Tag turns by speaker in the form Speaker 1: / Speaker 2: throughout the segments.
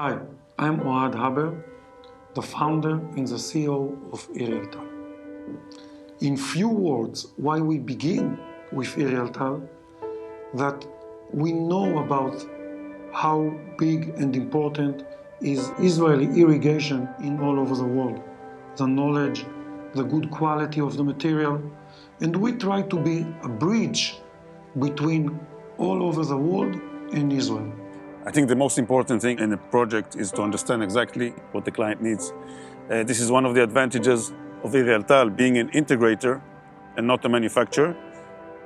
Speaker 1: Hi, I'm Ohad Haber, the founder and the CEO of Irri Al Tal. In few words, why we begin with Irri Al Tal, that we know about how big and important is Israeli irrigation in all over the world, the knowledge, the good quality of the material, and we try to be a bridge between all over the world and Israel.
Speaker 2: I think the most important thing in a project is to understand exactly what the client needs. This is one of the advantages of Irri Al Tal, being an integrator and not a manufacturer.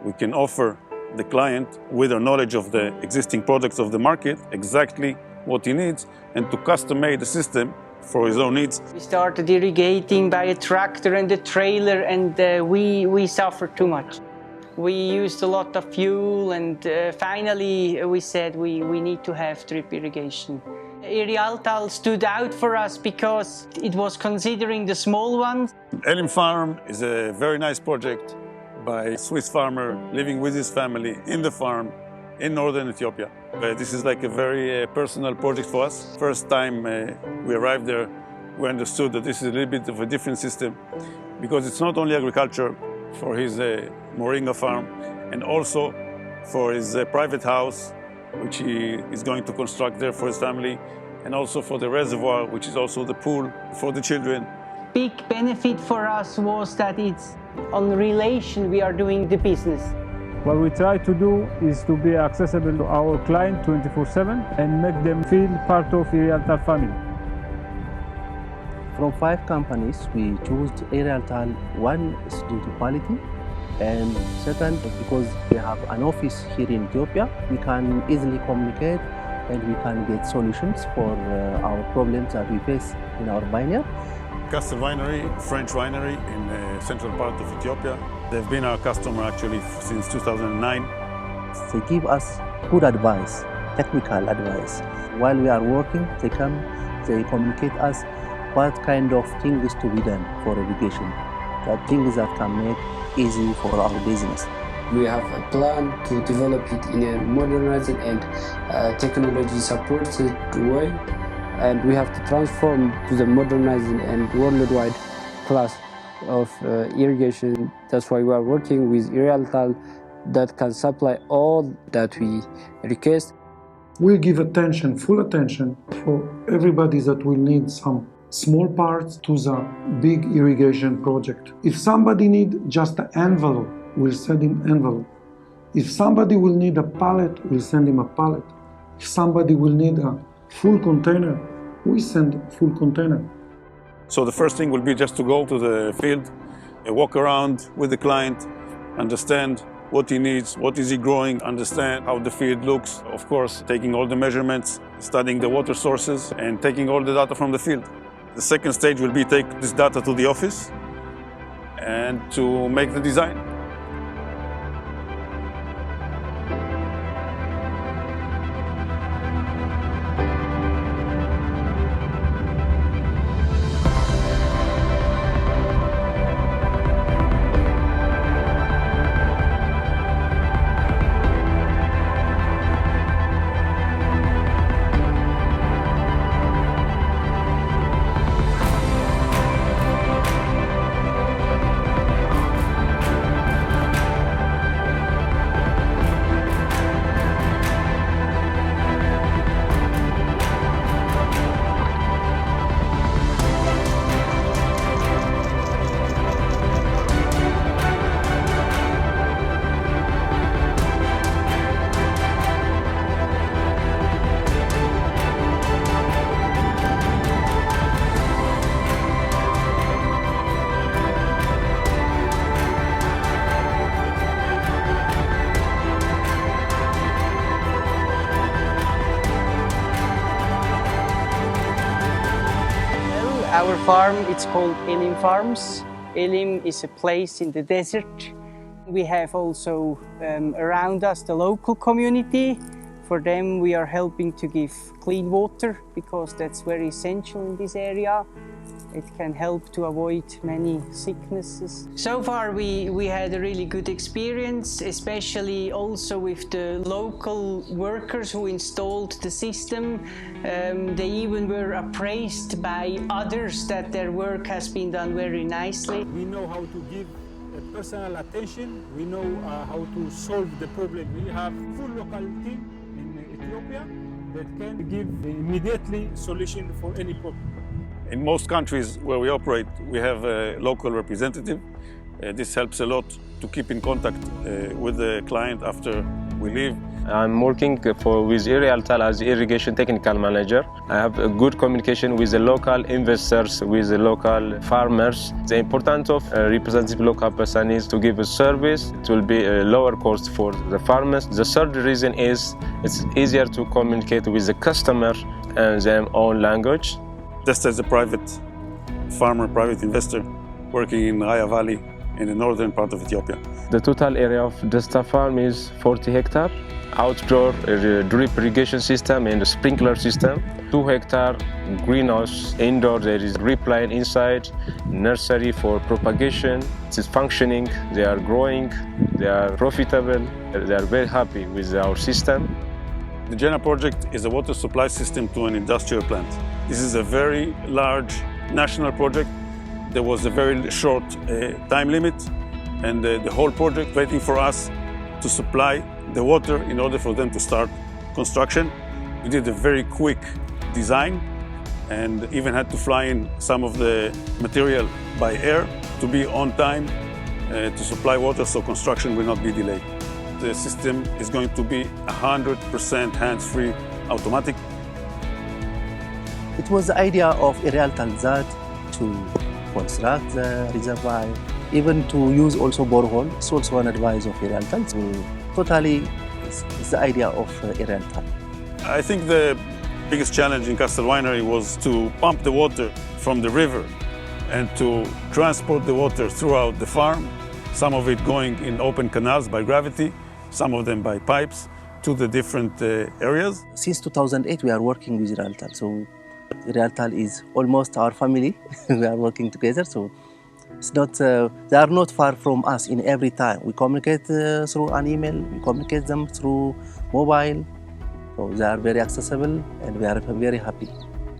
Speaker 2: We can offer the client, with our knowledge of the existing products of the market, exactly what he needs, and to custom-made the system for his own needs.
Speaker 3: We started irrigating by a tractor and a trailer, and we suffered too much. We used a lot of fuel, and finally we said we need to have drip irrigation. Irri Al Tal stood out for us because it was considering the small ones.
Speaker 2: Elim Farm is a very nice project by a Swiss farmer living with his family in the farm in northern Ethiopia. This is like a very personal project for us. First time we arrived there, we understood that this is a little bit of a different system because it's not only agriculture for his Moringa farm and also for his private house, which he is going to construct there for his family, and also for the reservoir, which is also the pool for the children.
Speaker 3: Big benefit for us was that it's on relation we are doing the business.
Speaker 4: What we try to do is to be accessible to our client 24/7 and make them feel part of the Irri Al Tal family.
Speaker 5: From 5 companies, we chose Irri Al Tal. One is due to quality, and second, because we have an office here in Ethiopia, we can easily communicate and we can get solutions for our problems that we face in our vineyard.
Speaker 2: Castle Winery, French winery in the central part of Ethiopia. They've been our customer actually since 2009.
Speaker 5: They give us good advice, technical advice. While we are working, they come, they communicate us what kind of things to be done for irrigation, the things that can make easy for our business.
Speaker 6: We have a plan to develop it in a modernized and technology supported way, and we have to transform to the modernized and worldwide class of irrigation. That's why we are working with Irri Al Tal that can supply all that we request.
Speaker 1: We'll give attention, full attention, for everybody that will need some small parts to the big irrigation project. If somebody need just an envelope, we'll send him envelope. If somebody will need a pallet, we'll send him a pallet. If somebody will need a full container, we send full container.
Speaker 2: So the first thing will be just to go to the field, walk around with the client, understand what he needs, what is he growing, understand how the field looks, of course, taking all the measurements, studying the water sources, and taking all the data from the field. The second stage will be take this data to the office and to make the design.
Speaker 3: Our farm, it's called Elim Farms. Elim is a place in the desert. We have also around us the local community, For them, we are helping to give clean water because that's very essential in this area. It can help to avoid many sicknesses. So far, we had a really good experience, especially also with the local workers who installed the system. They even were appraised by others that their work has been done very nicely.
Speaker 4: We know how to give personal attention. We know how to solve the problem. We have full local team in Ethiopia that can give immediately solution for any problem.
Speaker 2: In most countries where we operate, we have a local representative. This helps a lot to keep in contact with the client after we leave.
Speaker 7: I'm working with Irri Al Tal as irrigation technical manager. I have a good communication with the local investors, with the local farmers. The importance of a representative local person is to give a service. It will be a lower cost for the farmers. The third reason is it's easier to communicate with the customer in their own language.
Speaker 2: Just as a private farmer, private investor working in Raya Valley in the northern part of Ethiopia.
Speaker 7: The total area of Desta farm is 40 hectares. Outdoor drip irrigation system and a sprinkler system. 2 hectare greenhouse. Indoor there is drip line inside. Nursery for propagation. It is functioning. They are growing. They are profitable. They are very happy with our system.
Speaker 2: The Jena project is a water supply system to an industrial plant. This is a very large national project. There was a very short time limit, and the whole project waiting for us to supply the water in order for them to start construction. We did a very quick design and even had to fly in some of the material by air to be on time to supply water so construction will not be delayed. The system is going to be 100% hands-free automatic.
Speaker 5: It was the idea of Irri Al Tal that to construct the reservoir, even to use also borehole. It's also an advice of Irri Al Tal. So totally, it's the idea of Irri Al Tal.
Speaker 2: I think the biggest challenge in Castle Winery was to pump the water from the river and to transport the water throughout the farm, some of it going in open canals by gravity, some of them by pipes to the different areas.
Speaker 5: Since 2008, we are working with Irri Al Tal. So Irri Al Tal is almost our family. We are working together. So it's not, they are not far from us in every time. We communicate through an email, we communicate them through mobile. So they are very accessible and we are very happy.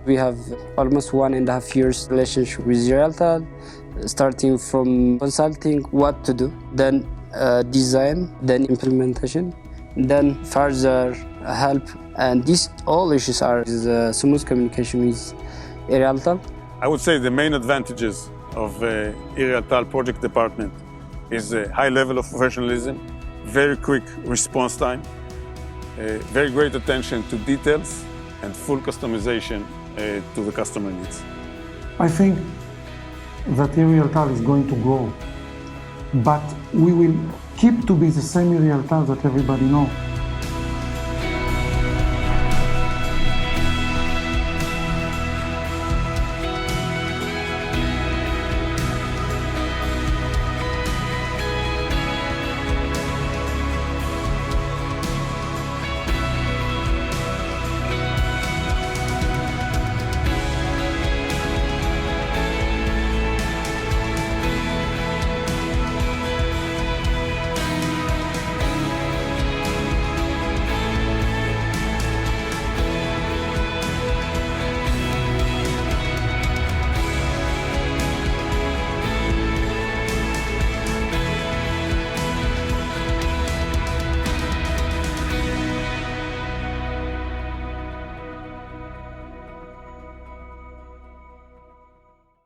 Speaker 6: We have almost 1.5 years relationship with Irri Al Tal, starting from consulting what to do, then design, then implementation, then further help. And these all issues are smooth communication with Irri Al Tal.
Speaker 2: I would say the main advantages of Irri Al Tal project department is a high level of professionalism, very quick response time, very great attention to details, and full customization to the customer needs.
Speaker 1: I think that Irri Al Tal is going to grow, but we will keep to be the same Irri Al Tal that everybody knows.